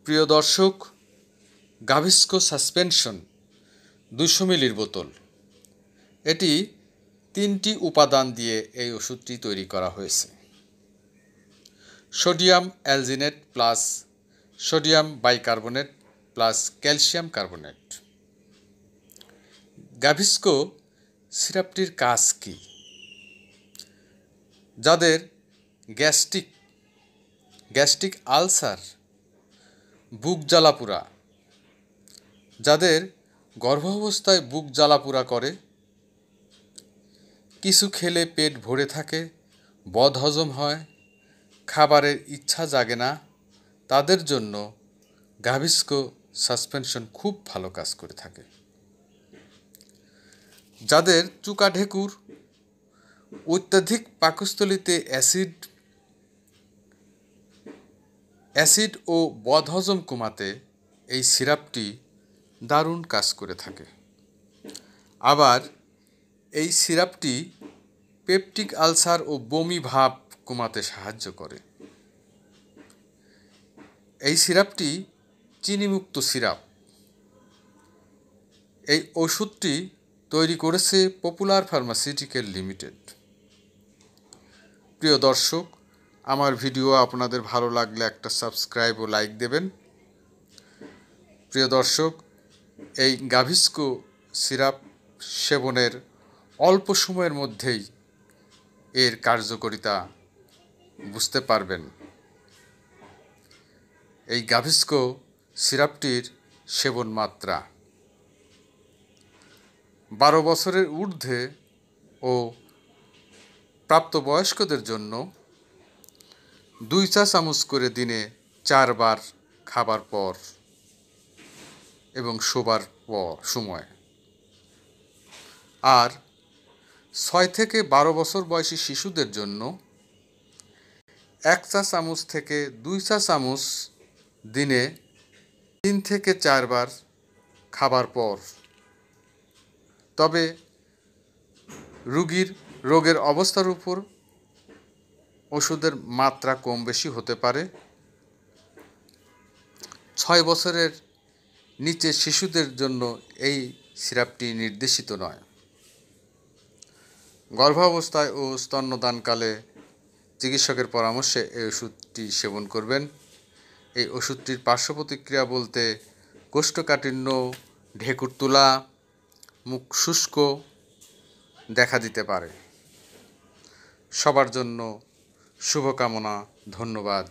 প্রিয় দর্শক, গাভিস্কো সাসপেনশন 200 মিলির বোতল। এটি 3টি উপাদান দিয়ে এই ওষুধটি তৈরি করা হয়েছে। Sodium alginate plus sodium bicarbonate plus calcium carbonate. Gaviscon সিরাপটির কাজ কী? যাদের গ্যাস্ট্রিক আলসার, বুক জ্বালাপুরা, যাদের গর্ভাবস্থায় বুক জ্বালাপুরা করে, কিছু খেলে পেট ভরে থাকে, বদহজম হয়, খাবারের ইচ্ছা জাগে না, তাদের জন্য গাভিস্কো সাসপেনশন খুব ভালো কাজ করে থাকে। যাদের চুকা ঢেকুর, অত্যাধিক পাকস্থলীতে অ্যাসিড ও বদহজম কমাতে এই সিরাপটি দারুণ কাজ করে থাকে। আবার এই সিরাপটি পেপটিক আলসার ও বমি ভাব কমাতে সাহায্য করে। এই সিরাপটি চিনিমুক্ত সিরাপ। এই ওষুধটি তৈরি করেছে পপুলার ফার্মাসিউটিক্যাল লিমিটেড। প্রিয় দর্শক, আমার ভিডিও আপনাদের ভালো লাগলে একটা সাবস্ক্রাইব ও লাইক দেবেন। প্রিয় দর্শক, এই গাভিস্কো সিরাপ সেবনের অল্প সময়ের মধ্যেই এর কার্যকারিতা বুঝতে পারবেন। এই গাভিস্কো সিরাপটির সেবন মাত্রা 12 বছরের ঊর্ধ্বে ও প্রাপ্তবয়স্কদের জন্য 2 চা চামচ করে দিনে 4 বার খাবার পর এবং শোবার সময়, আর 6 থেকে 12 বছর বয়সী শিশুদের জন্য 1 চা চামচ থেকে 2 চা চামচ দিনে 3 থেকে 4 বার খাবার পর। তবে রোগের অবস্থার উপর ওষুধের মাত্রা কম বেশি হতে পারে। 6 বছরের নিচে শিশুদের জন্য এই সিরাপটি নির্দেশিত নয়। গর্ভাবস্থায় ও স্তন্যদানকালে চিকিৎসকের পরামর্শে এই ওষুধটি সেবন করবেন। এই ওষুধটির পার্শ্ব প্রতিক্রিয়া বলতে কোষ্ঠকাঠিন্য, ঢেকুর তোলা, মুখ শুষ্ক দেখা দিতে পারে। সবার জন্য শুভকামনা। ধন্যবাদ।